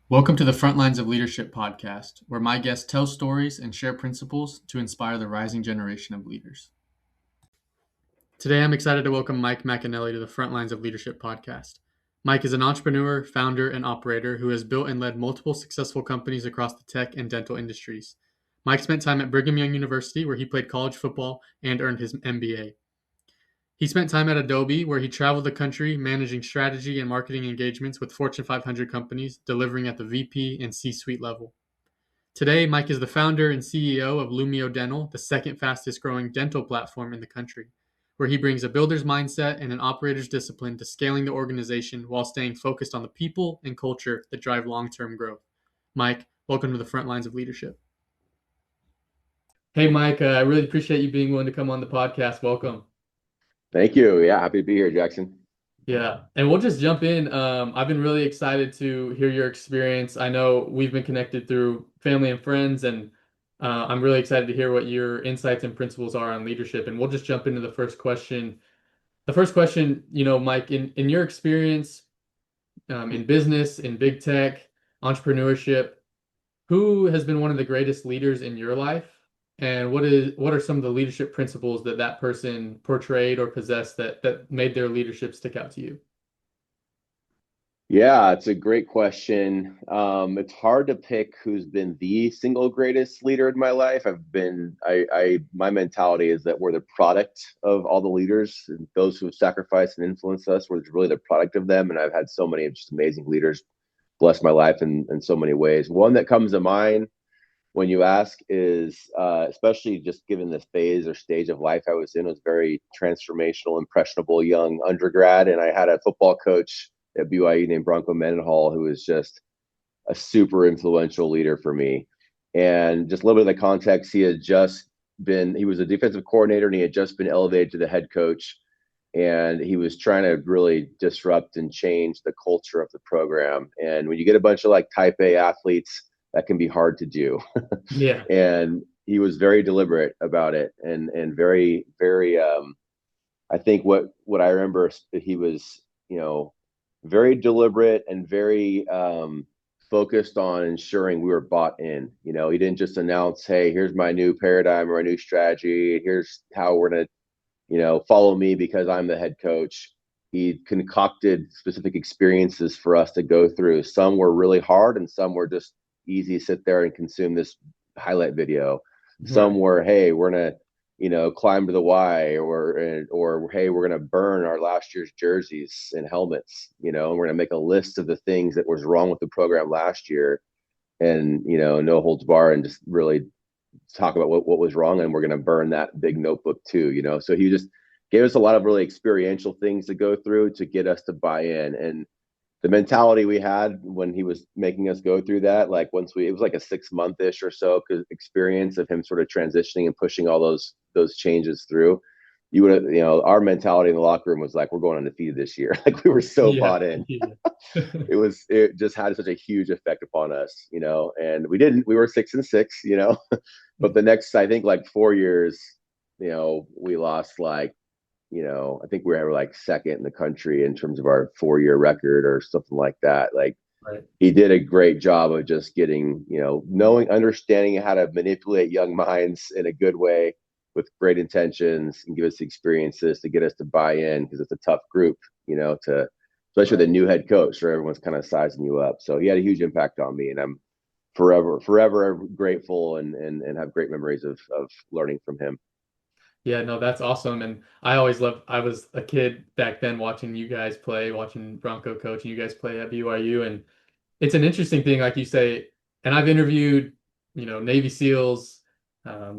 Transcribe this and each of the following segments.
Welcome to the Frontlines of Leadership podcast, where my guests tell stories and share principles to inspire the rising generation of leaders. Today, I'm excited to welcome Mike McInelly to the Frontlines of Leadership podcast. Mike is an entrepreneur, founder, and operator who has built and led multiple successful companies across the tech and dental industries. Mike spent time at Brigham Young University, where he played college football and earned his MBA. He spent time at Adobe, where he traveled the country managing strategy and marketing engagements with Fortune 500 companies, delivering at the VP and C-suite level. Today, Mike is the founder and CEO of Lumio Dental, the second fastest growing dental platform in the country, where he brings a builder's mindset and an operator's discipline to scaling the organization while staying focused on the people and culture that drive long-term growth. Mike, welcome to the front lines of leadership. Hey, Mike, I really appreciate you being willing to come on the podcast. Welcome. Thank you. Yeah, happy to be here, Jackson. Yeah, and we'll just jump in. I've been really excited to hear your experience. I know we've been connected through family and friends, and I'm really excited to hear what your insights and principles are on leadership. And we'll just jump into the first question. The first question, Mike, in your experience, in business, in big tech, entrepreneurship, who has been one of the greatest leaders in your life? And what are some of the leadership principles that that person portrayed or possessed that made their leadership stick out to you? Yeah, it's a great question. It's hard to pick who's been the single greatest leader in my life. My mentality is that we're the product of all the leaders, and those who have sacrificed and influenced us. We're really the product of them. And I've had so many just amazing leaders bless my life in so many ways. One that comes to mind when you ask is, especially just given the phase or stage of life I was in, was very transformational, impressionable young undergrad. And I had a football coach at BYU named Bronco Mendenhall, who was just a super influential leader for me. And just a little bit of the context, he was a defensive coordinator and he had just been elevated to the head coach. And he was trying to really disrupt and change the culture of the program. And when you get a bunch of like type A athletes, that can be hard to do. Yeah. And he was very deliberate about it and very, very, I think what I remember, he was, very deliberate and very focused on ensuring we were bought in. He didn't just announce, "Hey, here's my new paradigm or a new strategy. Here's how we're gonna, follow me because I'm the head coach." He concocted specific experiences for us to go through. Some were really hard, and some were just easy. Sit there and consume this highlight video. Some Right. were, "Hey, we're gonna climb to the Y," or "Hey, we're gonna burn our last year's jerseys and helmets, and we're gonna make a list of the things that was wrong with the program last year, and no holds bar, and just really talk about what was wrong, and we're gonna burn that big notebook too." So he just gave us a lot of really experiential things to go through to get us to buy in. And the mentality we had when he was making us go through that, like it was like a 6 month-ish or so experience of him sort of transitioning and pushing all those changes through. Our mentality in the locker room was like, we're going undefeated this year. Like we were so Yeah. bought in. Yeah. It just had such a huge effect upon us, and we were 6-6, but the next, I think like 4 years, we lost like, I think we were like second in the country in terms of our 4 year record or something like that. Like Right. he did a great job of just getting, understanding how to manipulate young minds in a good way with great intentions and give us experiences to get us to buy in, because it's a tough group, especially the Right. new head coach where everyone's kind of sizing you up. So he had a huge impact on me, and I'm forever grateful and have great memories of learning from him. Yeah, no, that's awesome. And I was a kid back then watching you guys play, watching Bronco coach and you guys play at BYU. And it's an interesting thing, like you say, and I've interviewed, Navy SEALs,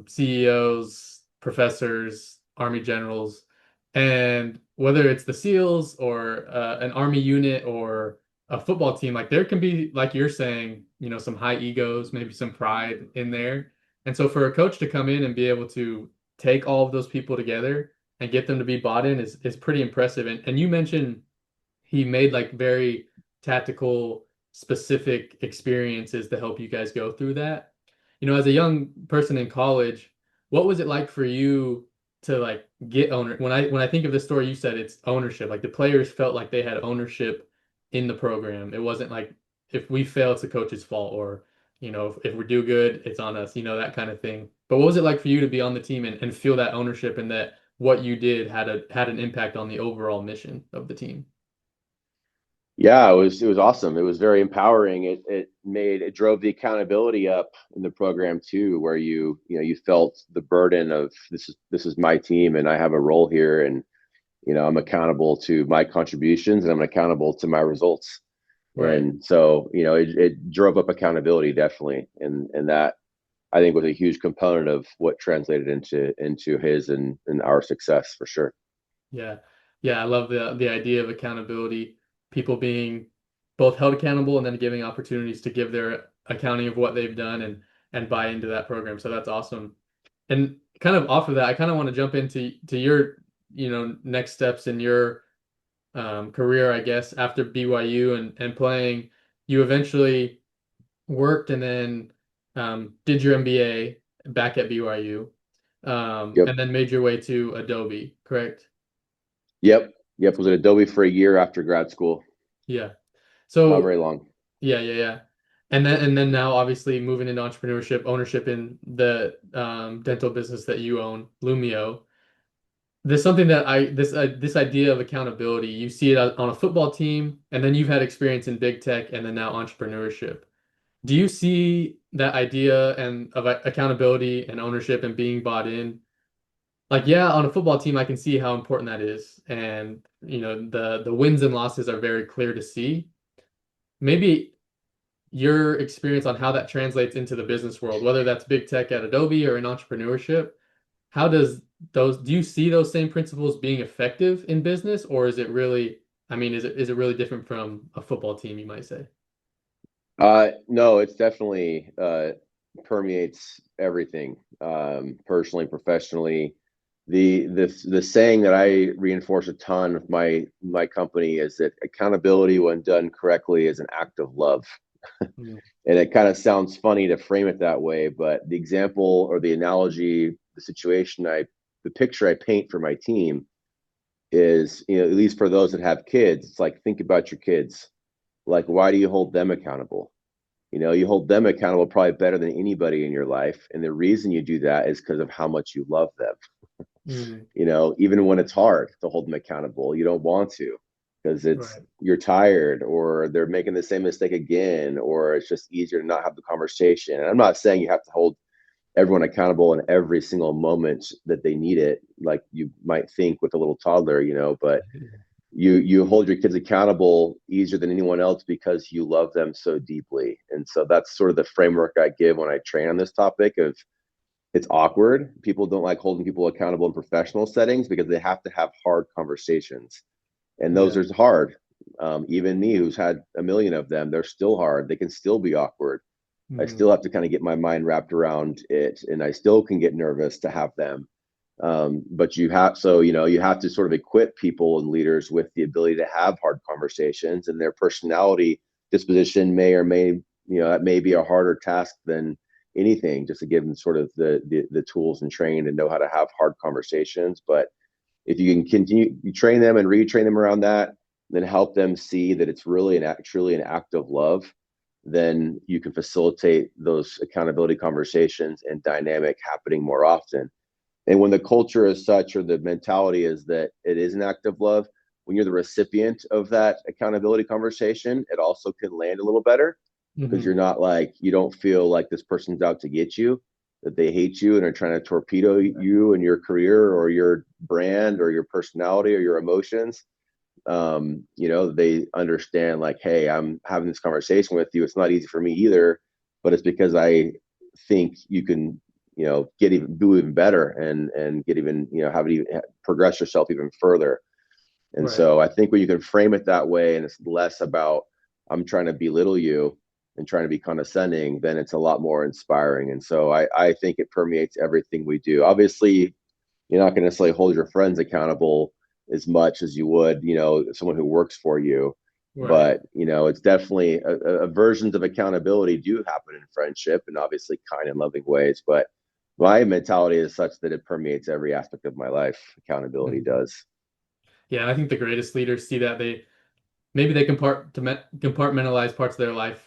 CEOs, professors, Army generals, and whether it's the SEALs or an Army unit or a football team, like there can be, like you're saying, some high egos, maybe some pride in there. And so for a coach to come in and be able to take all of those people together and get them to be bought in is pretty impressive. And you mentioned he made like very tactical, specific experiences to help you guys go through that. As a young person in college, what was it like for you to like get owner when I think of the story you said, it's ownership. Like the players felt like they had ownership in the program. It wasn't like if we fail, it's the coach's fault, or if we do good, it's on us, that kind of thing. But what was it like for you to be on the team and feel that ownership and that what you did had an impact on the overall mission of the team? Yeah, it was awesome. It was very empowering. It drove the accountability up in the program too, where you felt the burden of this is my team and I have a role here, and I'm accountable to my contributions and I'm accountable to my results. Right. And so it drove up accountability definitely, and that I think was a huge component of what translated into his and our success for sure. Yeah. Yeah, I love the idea of accountability, people being both held accountable and then giving opportunities to give their accounting of what they've done and buy into that program. So that's awesome. And kind of off of that, I kind of want to jump into your, next steps in your career, I guess, after BYU and playing. You eventually worked and then did your MBA back at BYU, Yep. and then made your way to Adobe, correct? Yep. Was at Adobe for a year after grad school. Yeah. Not So very long. yeah, yeah, yeah. And then now obviously moving into entrepreneurship, ownership in the dental business that you own, Lumio. There's something that this idea of accountability, you see it on a football team, and then you've had experience in big tech, and then now entrepreneurship. Do you see that idea and of accountability and ownership and being bought in? Like, yeah, on a football team, I can see how important that is, and the wins and losses are very clear to see. Maybe your experience on how that translates into the business world, whether that's big tech at Adobe or in entrepreneurship, how does do you see those same principles being effective in business, or is it really, I mean, is it really different from a football team, you might say? No, it's definitely permeates everything, personally, professionally. The saying that I reinforce a ton with my company is that accountability, when done correctly, is an act of love. Mm, And it kind of sounds funny to frame it that way, but the example or the analogy, the picture I paint for my team is, at least for those that have kids, it's like, think about your kids. Like, why do you hold them accountable? You hold them accountable probably better than anybody in your life. And the reason you do that is because of how much you love them. mm, Even when it's hard to hold them accountable, you don't want to, because it's right, you're tired or they're making the same mistake again, or it's just easier to not have the conversation. And I'm not saying you have to hold everyone accountable in every single moment that they need it, like you might think with a little toddler, but you hold your kids accountable easier than anyone else because you love them so deeply. And so that's sort of the framework I give when I train on this topic of, it's awkward. People don't like holding people accountable in professional settings because they have to have hard conversations, and those yeah, are hard. Even me, who's had a million of them, they're still hard. They can still be awkward. I mm, still have to kind of get my mind wrapped around it, and I still can get nervous to have them. But you have to sort of equip people and leaders with the ability to have hard conversations, and their personality disposition may or may, that may be a harder task than anything, just to give them sort of the tools and train to know how to have hard conversations. But if you can continue, you train them and retrain them around that, then help them see that it's really truly an act of love, then you can facilitate those accountability conversations and dynamic happening more often. And when the culture is such, or the mentality is that it is an act of love, when you're the recipient of that accountability conversation, it also can land a little better, because hmm, you don't feel like this person's out to get you, that they hate you and are trying to torpedo you and your career or your brand or your personality or your emotions. They understand, like, hey, I'm having this conversation with you. It's not easy for me either, but it's because I think you can, get even do even better, and get even, have it even progress yourself even further. And right. so I think when you can frame it that way, and it's less about I'm trying to belittle you and trying to be condescending, then it's a lot more inspiring. And so I think it permeates everything we do. Obviously, you're not going to necessarily hold your friends accountable as much as you would, someone who works for you. Right. But it's definitely versions of accountability do happen in friendship, and obviously kind and loving ways. But my mentality is such that it permeates every aspect of my life. Accountability Mhm. does. Yeah, and I think the greatest leaders see that maybe they compartmentalize parts of their life,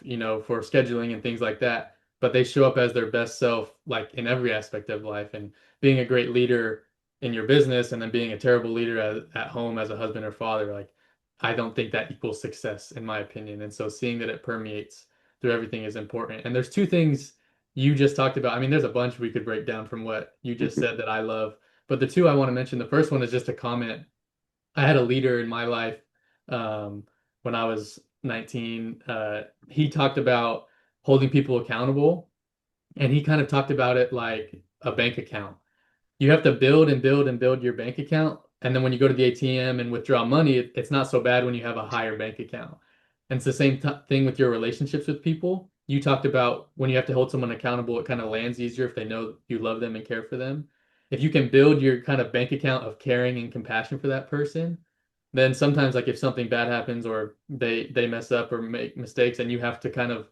for scheduling and things like that, but they show up as their best self, like in every aspect of life. And being a great leader in your business and then being a terrible leader at home as a husband or father, like I don't think that equals success in my opinion. And so seeing that it permeates through everything is important. And there's two things you just talked about. I mean, there's a bunch we could break down from what you just said that I love, but the two I want to mention, the first one is just a comment. I had a leader in my life um, when I was 19. He talked about holding people accountable, and he kind of talked about it like a bank account. You have to build and build and build your bank account. And then when you go to the ATM and withdraw money, it's not so bad when you have a higher bank account. And it's the same thing with your relationships with people. You talked about when you have to hold someone accountable, it kind of lands easier if they know you love them and care for them. If you can build your kind of bank account of caring and compassion for that person, then sometimes like if something bad happens or they mess up or make mistakes and you have to kind of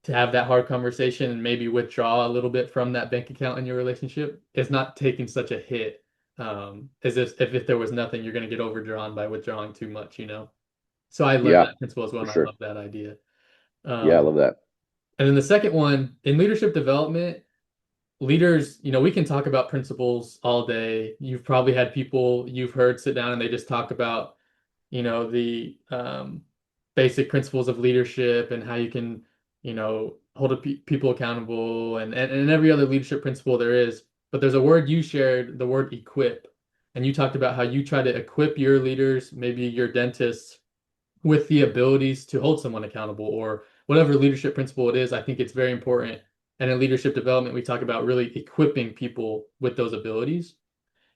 to have that hard conversation and maybe withdraw a little bit from that bank account in your relationship, it's not taking such a hit as if there was nothing, you're going to get overdrawn by withdrawing too much. So I learned Yeah, that principle as well, for and I love sure. that idea. Yeah, I Um, love that. and then the second one, in leadership development, leaders, we can talk about principles all day. You've probably had people you've heard sit down and they just talk about the basic principles of leadership and how you can, hold people accountable and every other leadership principle there is. But there's a word you shared, the word equip. And you talked about how you try to equip your leaders, maybe your dentists, with the abilities to hold someone accountable or whatever leadership principle it is. I think it's very important. And in leadership development, we talk about really equipping people with those abilities.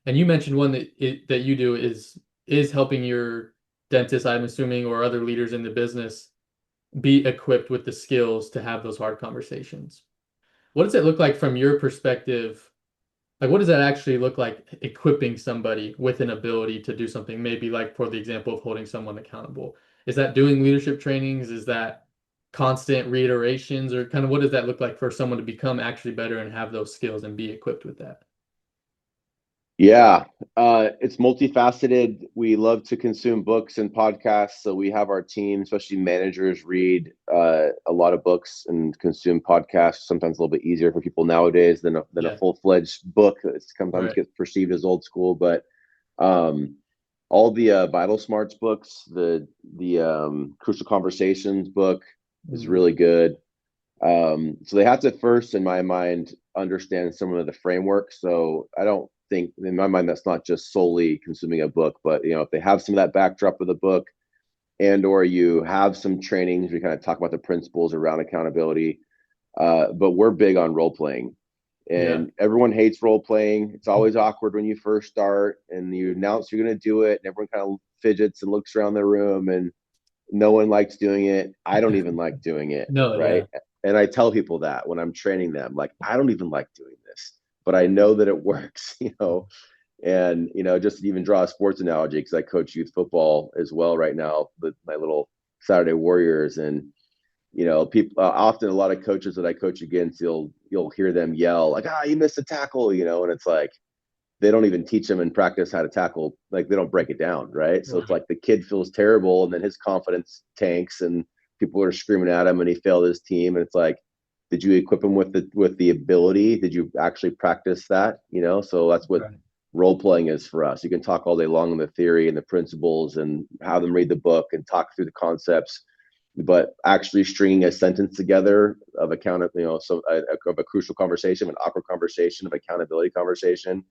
And you mentioned one that you do is helping your dentist, I'm assuming, or other leaders in the business be equipped with the skills to have those hard conversations. What does it look like from your perspective? Like, what does that actually look like equipping somebody with an ability to do something? Maybe like for the example of holding someone accountable. Is that doing leadership trainings? Is that constant reiterations? Or kind of what does that look like for someone to become actually better and have those skills and be equipped with that? Yeah, it's multifaceted. We love to consume books and podcasts, so we have our team, especially managers, read a lot of books and consume podcasts. Sometimes a little bit easier for people nowadays than a Yeah, full-fledged book. It sometimes right. gets perceived as old school, but um, all the Vital Smarts books, the Crucial Conversations book is Mhm. really good. So they have to first, in my mind, understand some of the framework. So I don't think, in my mind, that's not just solely consuming a book, but if they have some of that backdrop of the book, and or you have some trainings, we kind of talk about the principles around accountability. But we're big on role playing, Yeah. and everyone hates role playing. It's always awkward when you first start, and you announce you're going to do it, and everyone kind of fidgets and looks around the room, and no one likes doing it. I don't even like doing it, No, right? yeah. And I tell people that when I'm training them, like, I don't even like doing this, but I know that it works, And, just to even draw a sports analogy, because I coach youth football as well right now with my little Saturday Warriors. And, people often a lot of coaches that I coach against, you'll hear them yell, like, you missed a tackle, and it's like, they don't even teach them in practice how to tackle, like they don't break it down, right? So it's Right. like the kid feels terrible and then his confidence tanks and people are screaming at him and he failed his team, and it's like, did you equip him with the ability? Did you actually practice that? So that's what Right. role playing is for us. You can talk all day long on the theory and the principles and have them read the book and talk through the concepts, but actually stringing a sentence together of account, of a crucial conversation, an awkward conversation, of accountability conversation.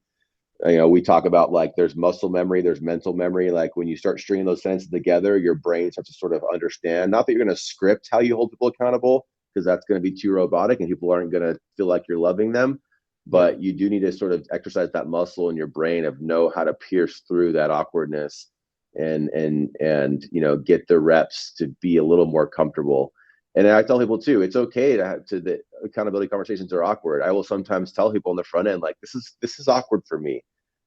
We talk about, like, there's muscle memory, there's mental memory. Like when you start stringing those sentences together, your brain starts to sort of understand. Not that you're going to script how you hold people accountable, because that's going to be too robotic and people aren't going to feel like you're loving them. Yeah. But you do need to sort of exercise that muscle in your brain of know how to pierce through that awkwardness and get the reps to be a little more comfortable. And I tell people too, it's okay to have to the accountability conversations are awkward. I will sometimes tell people on the front end, like, this is awkward for me.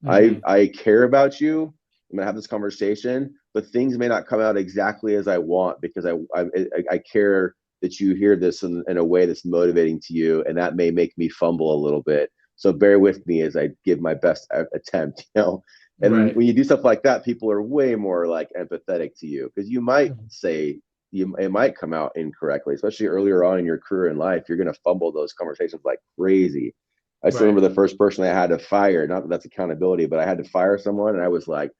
I Hmm. I care about you. I'm gonna have this conversation, but things may not come out exactly as I want, because I care that you hear this in a way that's motivating to you, and that may make me fumble a little bit. So bear with me as I give my best attempt. And Right. when you do stuff like that, people are way more like empathetic to you because you might Mhm. say it might come out incorrectly, especially earlier on in your career in life. You're going to fumble those conversations like crazy. I still Right. remember the first person I had to fire. Not that that's accountability, but I had to fire someone, and I was like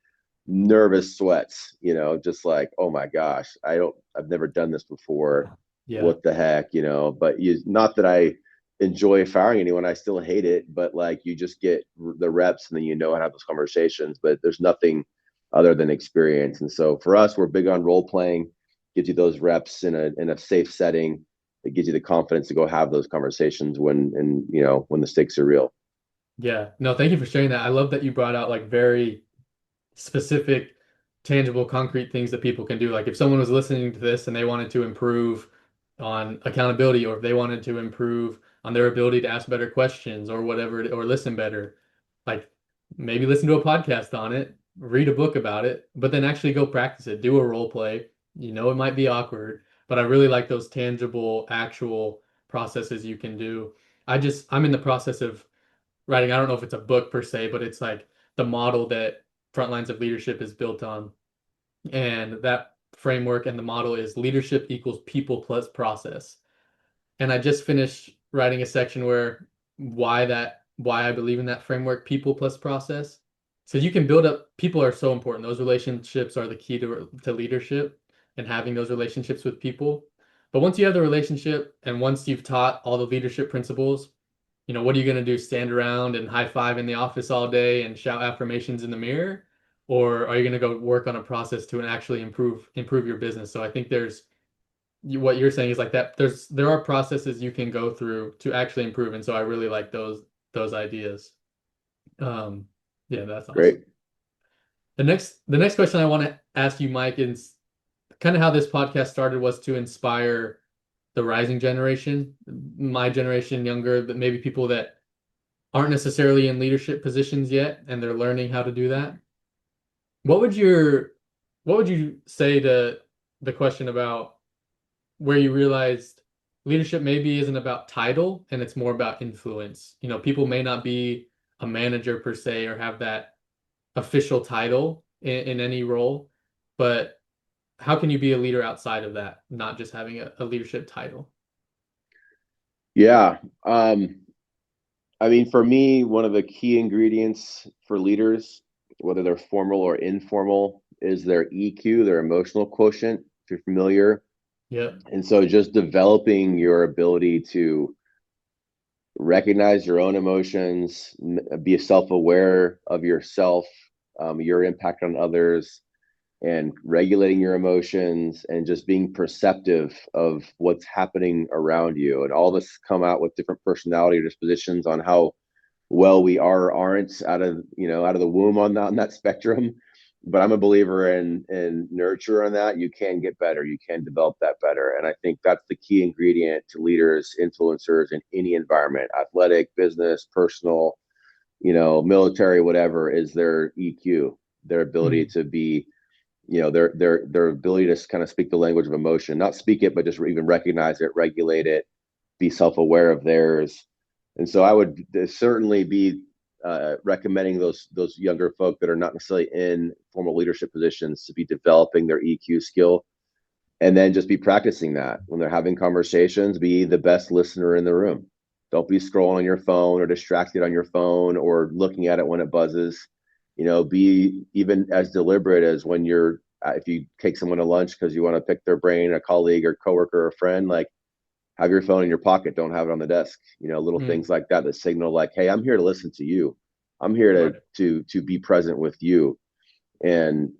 nervous sweats. Just like, oh my gosh, I've never done this before. Yeah. What the heck, But not that I enjoy firing anyone. I still hate it, but like you just get the reps and then how to have those conversations. But there's nothing other than experience. And so for us, we're big on role playing. Gives you those reps in a safe setting. It gives you the confidence to go have those conversations when the stakes are real. Yeah. No, thank you for sharing that. I love that you brought out like very specific, tangible, concrete things that people can do. Like if someone was listening to this and they wanted to improve on accountability, or if they wanted to improve on their ability to ask better questions or whatever, or listen better, like maybe listen to a podcast on it, read a book about it, but then actually go practice it, do a role play. It might be awkward, but I really like those tangible, actual processes you can do. I'm in the process of writing, I don't know if it's a book per se, but it's like the model that Front Lines of Leadership is built on. And that framework and the model is leadership equals people plus process. And I just finished writing a section where why I believe in that framework, people plus process. So you can build up, people are so important. Those relationships are the key to leadership and having those relationships with people. But once you have the relationship and once you've taught all the leadership principles, what are you going to do? Stand around and high five in the office all day and shout affirmations in the mirror? Or are you going to go work on a process to actually improve your business? So I think what you're saying is like that there are processes you can go through to actually improve. And so I really like those ideas. Um, yeah, that's awesome. Great. The next question I want to ask you, Mike, is kind of how this podcast started was to inspire the rising generation, my generation, younger, but maybe people that aren't necessarily in leadership positions yet and they're learning how to do that. What would your what would you say to the question about where you realized leadership maybe isn't about title and it's more about influence? People may not be a manager per se or have that official title in any role, but how can you be a leader outside of that, not just having a leadership title? Yeah. I mean, for me, one of the key ingredients for leaders, whether they're formal or informal, is their EQ, their emotional quotient, if you're familiar. Yep. And so just developing your ability to recognize your own emotions, be self-aware of yourself, your impact on others, and regulating your emotions and just being perceptive of what's happening around you. And all of us come out with different personality or dispositions on how well we are or aren't out of the womb on that spectrum. But I'm a believer in nurture on that. You can get better. You can develop that better. And I think that's the key ingredient to leaders, influencers in any environment, athletic, business, personal, military, whatever, is their EQ, their ability Mm. to be, their ability to kind of speak the language of emotion, not speak it, but just even recognize it, regulate it, be self-aware of theirs. And so I would certainly be recommending those younger folk that are not necessarily in formal leadership positions to be developing their EQ skill, and then just be practicing that when they're having conversations. Be the best listener in the room. Don't be scrolling on your phone or distracted on your phone or looking at it when it buzzes. Be even as deliberate as when you're if you take someone to lunch because you want to pick their brain, a colleague or coworker or a friend, like have your phone in your pocket, don't have it on the desk. Little Mm. things like that that signal like, hey, I'm here to listen to you. I'm here to Right. to be present with you. And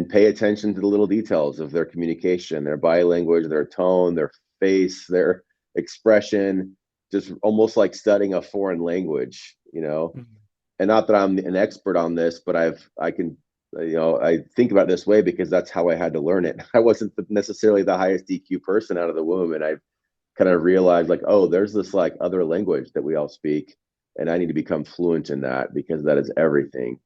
pay attention to the little details of their communication, their body language, their tone, their face, their expression, just almost like studying a foreign language. Mm. And not that I'm an expert on this, but I can I think about it this way because that's how I had to learn it. I wasn't necessarily the highest EQ person out of the womb, and I kind of realized like, oh, there's this like other language that we all speak, and I need to become fluent in that because that is everything.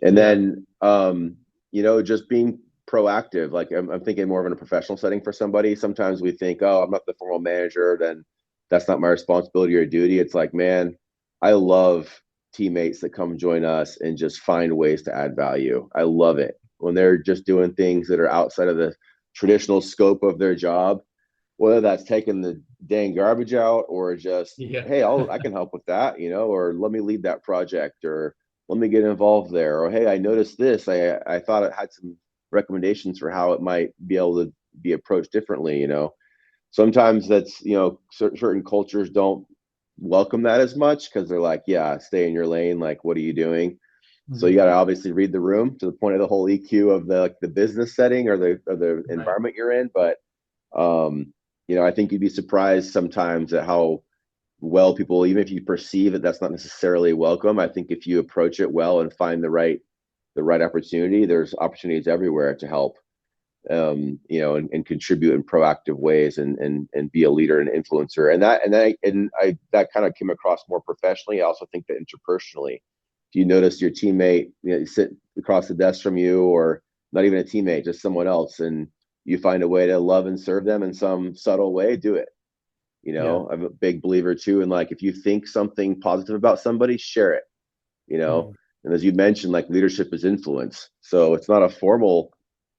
And Yeah. then just being proactive. Like I'm thinking more of in a professional setting for somebody. Sometimes we think, oh, I'm not the formal manager, then that's not my responsibility or duty. It's like, man, I love teammates that come join us and just find ways to add value. I love it when they're just doing things that are outside of the traditional scope of their job, whether that's taking the dang garbage out or just, Yeah. hey, I can help with that, or let me lead that project, or let me get involved there, or hey, I noticed this. I thought it had some recommendations for how it might be able to be approached differently. Sometimes that's, certain cultures don't welcome that as much because they're like, yeah, stay in your lane. Like, what are you doing? So you Mhm. got to obviously read the room to the point of the whole EQ of the business setting or the Right. environment you're in. But I think you'd be surprised sometimes at how well people, even if you perceive that that's not necessarily welcome, I think if you approach it well and find the right opportunity, there's opportunities everywhere to help, and contribute in proactive ways and be a leader and influencer. And that kind of came across more professionally. I also think that interpersonally, if you notice your teammate, sit across the desk from you, or not even a teammate, just someone else, and you find a way to love and serve them in some subtle way, do it. Yeah. I'm a big believer too. And like, if you think something positive about somebody, share it, you know. Mm. And as you mentioned, like leadership is influence. So it's not a formal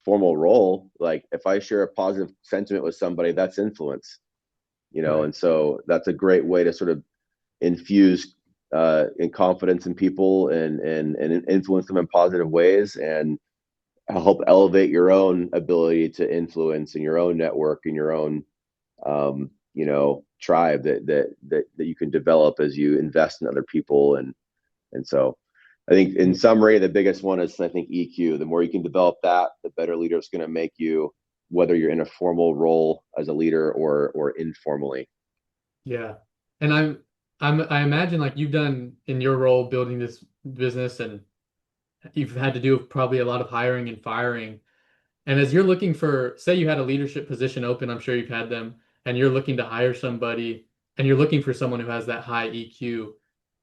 role. Like if I share a positive sentiment with somebody, that's influence. Right. And so that's a great way to sort of infuse in confidence in people and influence them in positive ways and help elevate your own ability to influence in your own network and your own tribe that you can develop as you invest in other people. And so I think in Yeah. summary, the biggest one is, I think, EQ. The more you can develop that, the better leader it's going to make you, whether you're in a formal role as a leader or informally. Yeah. And I imagine like you've done in your role building this business and you've had to do probably a lot of hiring and firing. And as you're looking for, say you had a leadership position open, I'm sure you've had them, and you're looking to hire somebody and you're looking for someone who has that high EQ,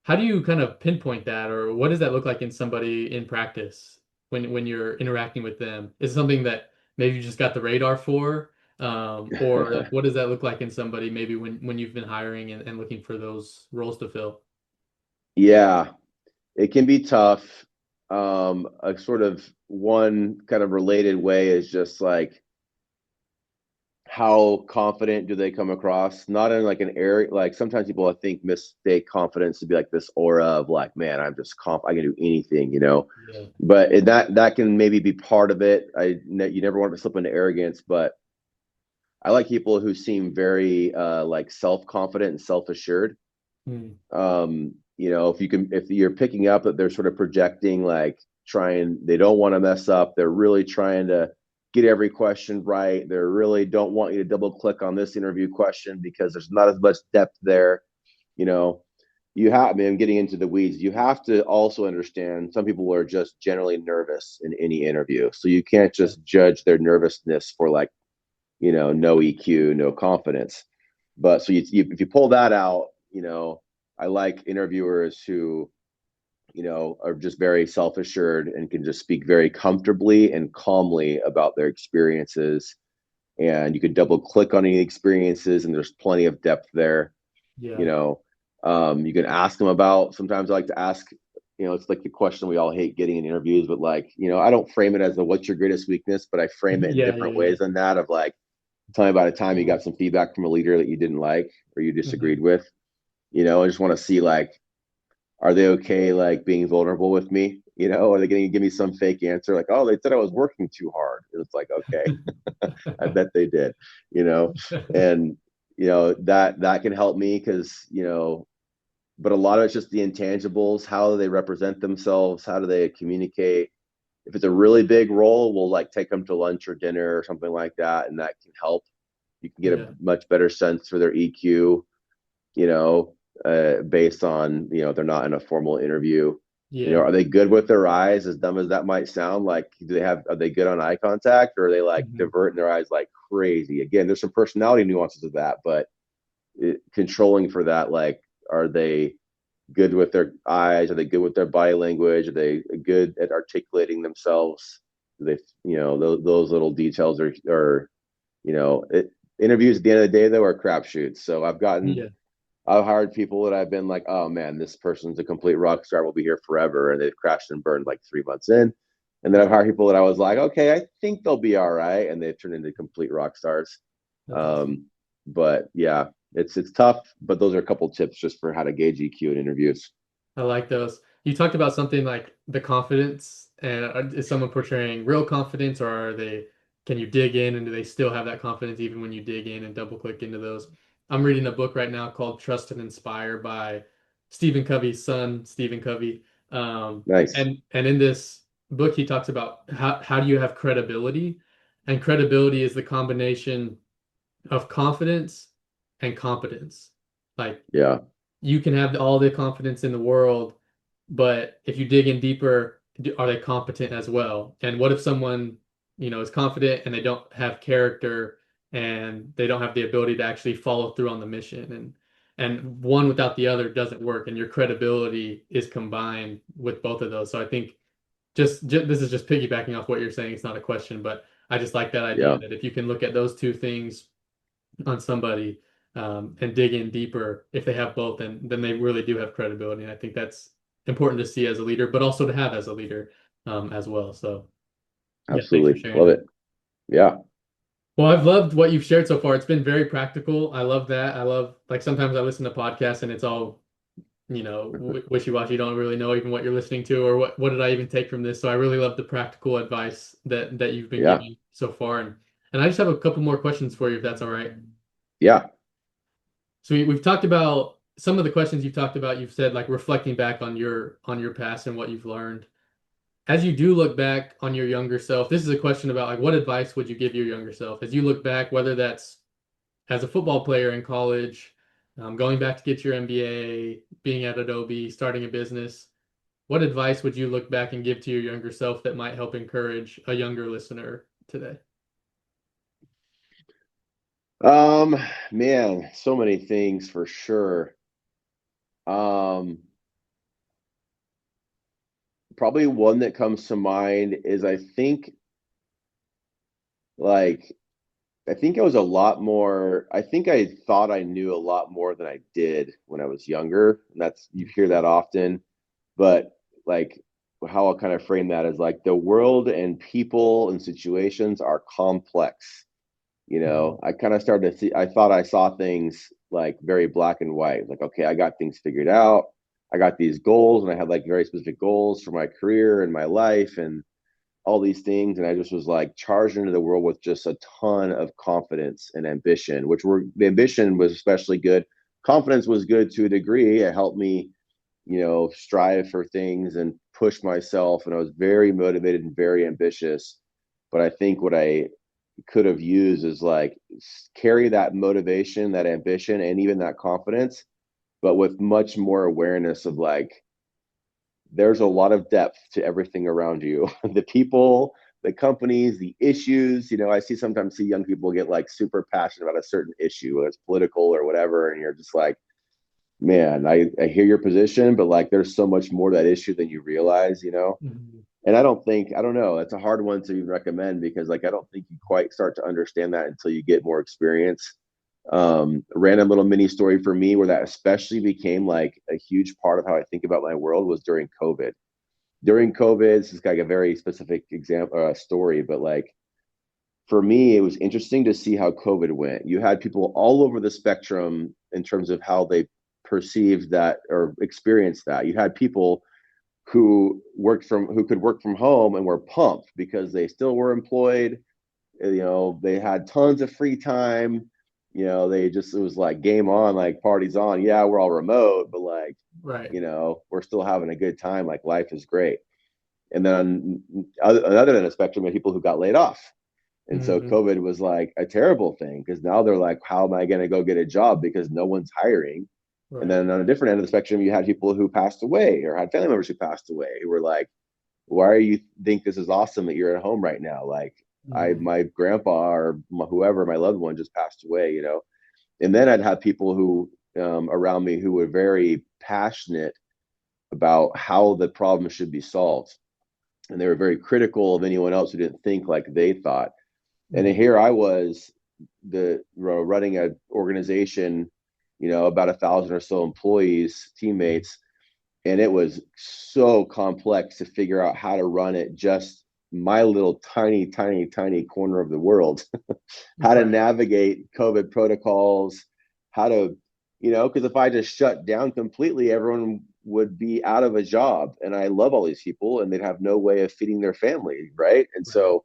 how do you kind of pinpoint that, or what does that look like in somebody in practice when you're interacting with them? Is it something that maybe you just got the radar for? Or like what does that look like in somebody maybe when you've been hiring and looking for those roles to fill? Yeah, it can be tough. A sort of one kind of related way is just like, how confident do they come across? Not in like an area, like sometimes people I think mistake confidence to be like this aura of like, man, I'm just I can do anything. Yeah. But that can maybe be part of it. You never want to slip into arrogance, but I like people who seem very like self-confident and self-assured. Hmm. If you're picking up that they're sort of projecting, like they don't want to mess up. They're really trying to get every question right. They really don't want you to double click on this interview question because there's not as much depth there. You know, I mean, I'm getting into the weeds. You have to also understand some people are just generally nervous in any interview. So you can't Yeah. just judge their nervousness for like, no EQ, no confidence. But so if you pull that out, I like interviewers who, are just very self assured and can just speak very comfortably and calmly about their experiences. And you can double click on any experiences, and there's plenty of depth there. You Yeah. know, you can ask them about. Sometimes I like to ask. It's like the question we all hate getting in interviews, but like, I don't frame it as a "what's your greatest weakness," but I frame it in Yeah, different yeah, yeah. ways than that. Of like, tell me about a time you got some feedback from a leader that you didn't like or you disagreed Hmm. with. I just want to see, like, are they okay like being vulnerable with me? Are they going to give me some fake answer like, oh, they said I was working too hard? And it's like, okay, I bet they did. You know, and that can help me because but a lot of it's just the intangibles. How do they represent themselves? How do they communicate? If it's a really big role, we'll like take them to lunch or dinner or something like that, and that can help. You can get a Yeah. much better sense for their EQ, you know, based on, they're not in a formal interview. Yeah. Are they good with their eyes? As dumb as that might sound, like, are they good on eye contact, or are they like Hmm. diverting their eyes like crazy? Again, there's some personality nuances of that, but controlling for that, like, are they good with their eyes? Are they good with their body language? Are they good at articulating themselves? Do they, those little details are, interviews at the end of the day though are crapshoots. So I've gotten Yeah. I've hired people that I've been like, oh man, this person's a complete rock star, will be here forever, and they've crashed and burned like 3 months in. And then I've Right. hired people that I was like, okay, I think they'll be all right, and they've turned into complete rock stars. That's awesome. Um, but yeah, it's tough. But those are a couple tips just for how to gauge EQ in interviews. I like those. You talked about something like the confidence, and is someone portraying real confidence, or can you dig in and do they still have that confidence even when you dig in and double click into those? I'm reading a book right now called Trust and Inspire by Stephen Covey's son, Stephen Covey. Nice. And in this book, he talks about how do you have credibility? And credibility is the combination of confidence and competence. Like Yeah, you can have all the confidence in the world, but if you dig in deeper, are they competent as well? And what if someone, is confident and they don't have character and they don't have the ability to actually follow through on the mission and one without the other doesn't work and your credibility is combined with both of those. So I think just this is just piggybacking off what you're saying. It's not a question, but I just like that idea yeah, that if you can look at those two things on somebody and dig in deeper if they have both then they really do have credibility and I think that's important to see as a leader but also to have as a leader as well so yeah thanks for absolutely. sharing Love that. it. Yeah, Well, I've loved what you've shared so far. It's been very practical. I love that. I love like sometimes I listen to podcasts and it's all wishy-washy. You don't really know even what you're listening to or what did I even take from this. So I really love the practical advice that you've been yeah, giving so far and I just have a couple more questions for you if that's all right. yeah. So we've talked about some of the questions you've talked about. You've said like reflecting back on your past and what you've learned. As you do look back on your younger self, this is a question about like what advice would you give your younger self as you look back, whether that's as a football player in college, going back to get your MBA, being at Adobe, starting a business. What advice would you look back and give to your younger self that might help encourage a younger listener today? Um, man, so many things for sure. Um, Probably one that comes to mind is like I think I was a lot more. I think I thought I knew a lot more than I did when I was younger. And that's you hear that often, but like how I'll kind of frame that is like the world and people and situations are complex. Mhm. I kind of started to see. I thought I saw things like very black and white. Like, okay, I got things figured out. I got these goals, and I had like very specific goals for my career and my life, and all these things, and I just was like charged into the world with just a ton of confidence and ambition, which were the ambition was especially good. Confidence was good to a degree. It helped me, strive for things and push myself, and I was very motivated and very ambitious. But I think what I could have used is like carry that motivation, that ambition, and even that confidence, but with much more awareness of like there's a lot of depth to everything around you. The people, the companies, the issues. I sometimes see young people get like super passionate about a certain issue, whether it's political or whatever, and you're just like, man, I hear your position, but like there's so much more to that issue than you realize. Mhm. And I don't know, it's a hard one to even recommend because like I don't think you quite start to understand that until you get more experience. A random little mini story for me where that especially became like a huge part of how I think about my world was during COVID. During COVID, this is like a very specific example, story, but like for me, it was interesting to see how COVID went. You had people all over the spectrum in terms of how they perceived that or experienced that. You had people who could work from home and were pumped because they still were employed. They had tons of free time. They just it was like game on, like parties on. Yeah, we're all remote, but like, Right. we're still having a good time. Like life is great. And then on the other end of the spectrum, of people who got laid off. And so Hmm. COVID was like a terrible thing because now they're like, how am I going to go get a job because no one's hiring? And Right. then on a different end of the spectrum, you had people who passed away or had family members who passed away who were like, why do you think this is awesome that you're at home right now? Like Hmm. my grandpa or whoever, my loved one just passed away. And then I'd have people who around me who were very passionate about how the problem should be solved. And they were very critical of anyone else who didn't think like they thought. And Hmm. here I was, running an organization, about 1,000 or so employees, teammates, and it was so complex to figure out how to run it just my little tiny, tiny, tiny corner of the world. How to Right. navigate COVID protocols, how to, because if I just shut down completely, everyone would be out of a job. And I love all these people and they'd have no way of feeding their family. Right. And Right. so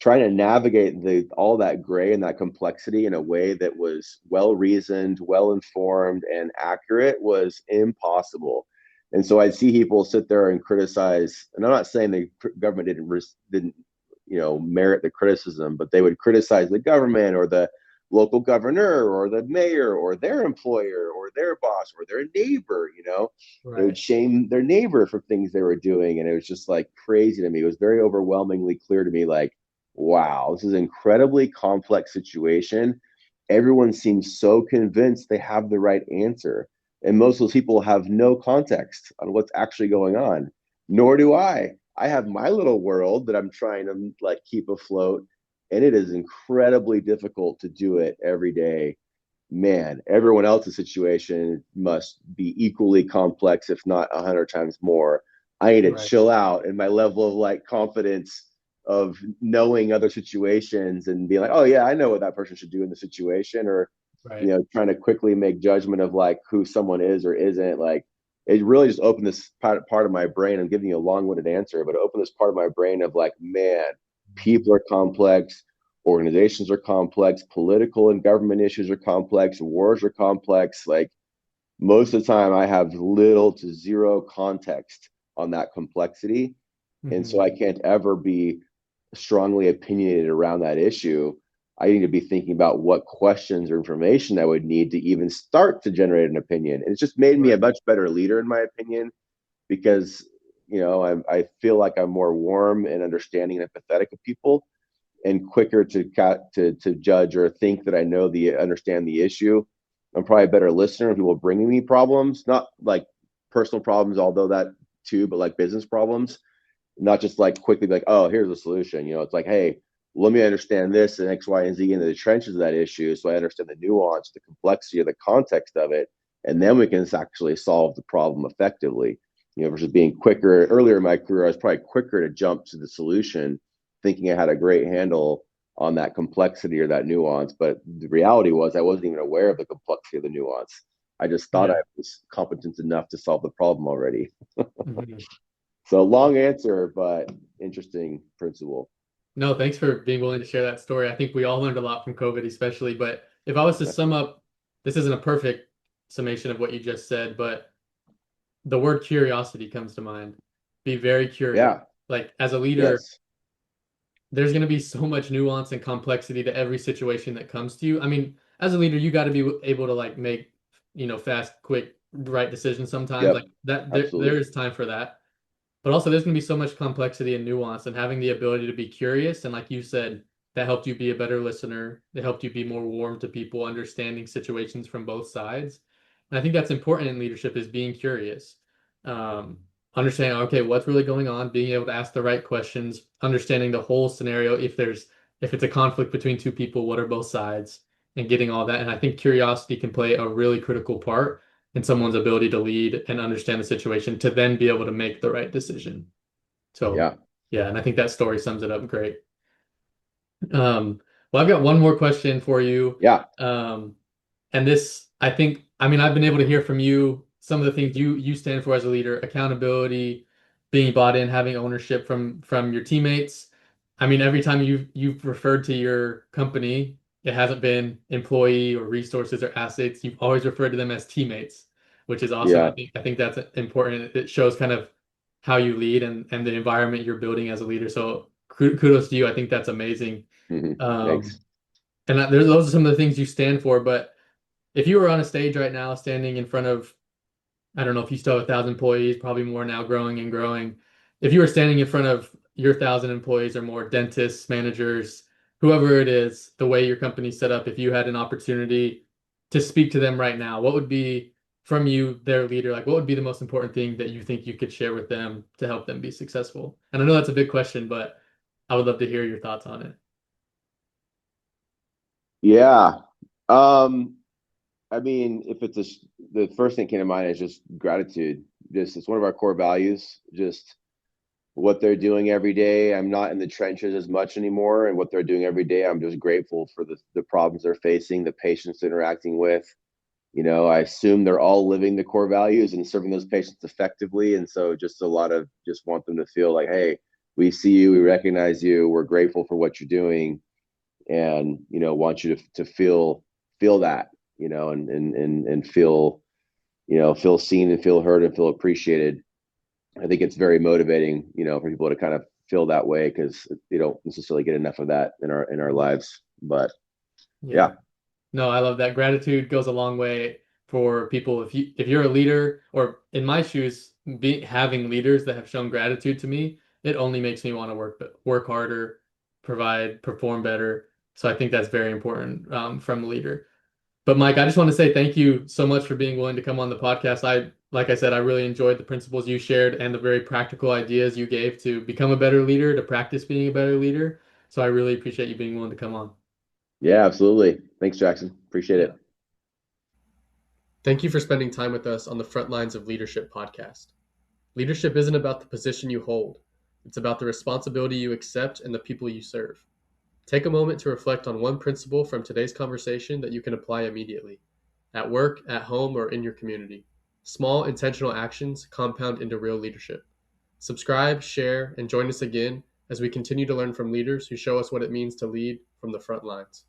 trying to navigate all that gray and that complexity in a way that was well reasoned, well informed, and accurate was impossible. And so I'd see people sit there and criticize, and I'm not saying the government didn't merit the criticism, but they would criticize the government or the local governor or the mayor or their employer or their boss or their neighbor. They would Right. shame their neighbor for things they were doing, and it was just like crazy to me. It was very overwhelmingly clear to me, like, wow, this is an incredibly complex situation. Everyone seems so convinced they have the right answer, and most of those people have no context on what's actually going on. Nor do I have my little world that I'm trying to like keep afloat, and it is incredibly difficult to do it every day. Man, everyone else's situation must be equally complex, if not 100 times more. I need to Right. chill out, and my level of like confidence of knowing other situations and being like, oh yeah, I know what that person should do in the situation, or Right. trying to quickly make judgment of like who someone is or isn't. Like it really just opened this part of my brain. I'm giving you a long-winded answer, but it opened this part of my brain of like, man, people are complex, organizations are complex, political and government issues are complex, wars are complex. Like most of the time, I have little to zero context on that complexity, and so Hmm. I can't ever be strongly opinionated around that issue. I need to be thinking about what questions or information I would need to even start to generate an opinion. And it's just made me a Right. much better leader, in my opinion, because I feel like I'm more warm and understanding and empathetic of people, and quicker to judge or think that I know the understand the issue. I'm probably a better listener of people bringing me problems, not like personal problems, although that too, but like business problems, not just like quickly be like, oh, here's a solution. It's like, hey, let me understand this and X, Y, and Z into the trenches of that issue, so I understand the nuance, the complexity of the context of it, and then we can actually solve the problem effectively. Versus being quicker. Earlier in my career, I was probably quicker to jump to the solution, thinking I had a great handle on that complexity or that nuance. But the reality was I wasn't even aware of the complexity of the nuance. I just thought I Yeah. was competent enough to solve the problem already. Hmm. So long answer, but interesting principle. No, thanks for being willing to share that story. I think we all learned a lot from COVID, especially. But if I was to sum up, this isn't a perfect summation of what you just said, but the word curiosity comes to mind. Be very curious. Yeah. Like as a leader, Yes. there's going to be so much nuance and complexity to every situation that comes to you. I mean, as a leader, you got to be able to like make, fast, quick, right decisions sometimes. Like Yep. that, there Absolutely. is time for that. But also, there's going to be so much complexity and nuance, and having the ability to be curious. And like you said, that helped you be a better listener. It helped you be more warm to people, understanding situations from both sides. And I think that's important in leadership is being curious. Um, Understanding, okay, what's really going on, being able to ask the right questions, understanding the whole scenario. If it's a conflict between two people, what are both sides, and getting all that. And I think curiosity can play a really critical part in someone's ability to lead and understand the situation to then be able to make the right decision. So, Yeah. yeah, and I think that story sums it up great. Well, I've got one more question for you. Yeah. Um, and this, I think, I mean, I've been able to hear from you some of the things you stand for as a leader, accountability, being bought in, having ownership from your teammates. I mean, every time you've referred to your company, it hasn't been employee or resources or assets. You've always referred to them as teammates, which is awesome. Yeah. I think that's important. It shows kind of how you lead and the environment you're building as a leader. So kudos to you. I think that's amazing. Um, Thanks. and there's those are some of the things you stand for, but if you were on a stage right now, standing in front of, I don't know if you still have 1,000 employees, probably more now, growing and growing. If you were standing in front of your 1,000 employees or more, dentists, managers, whoever it is, the way your company's set up, if you had an opportunity to speak to them right now, what would be from you, their leader, like what would be the most important thing that you think you could share with them to help them be successful? And I know that's a big question, but I would love to hear your thoughts on it. Yeah. Um, I mean, if it's the first thing that came to mind is just gratitude. Just it's one of our core values. Just what they're doing every day. I'm not in the trenches as much anymore, and what they're doing every day, I'm just grateful for the problems they're facing, the patients they're interacting with. I assume they're all living the core values and serving those patients effectively. And so just a lot of just want them to feel like, hey, we see you, we recognize you, we're grateful for what you're doing, and want you to feel that, and feel seen and feel heard and feel appreciated. I think it's very motivating, for people to kind of feel that way because you don't necessarily get enough of that in our lives. But Yeah. yeah, No, I love that. Gratitude goes a long way for people. If you're a leader, or in my shoes, having leaders that have shown gratitude to me, it only makes me want to work harder, perform better. So I think that's very important from a leader. But Mike, I just want to say thank you so much for being willing to come on the podcast. Like I said, I really enjoyed the principles you shared and the very practical ideas you gave to become a better leader, to practice being a better leader. So I really appreciate you being willing to come on. yeah, absolutely. Thanks, Jackson. Appreciate Yeah. it. Thank you for spending time with us on the Front Lines of Leadership podcast. Leadership isn't about the position you hold, it's about the responsibility you accept and the people you serve. Take a moment to reflect on one principle from today's conversation that you can apply immediately, at work, at home, or in your community. Small, intentional actions compound into real leadership. Subscribe, share, and join us again as we continue to learn from leaders who show us what it means to lead from the front lines.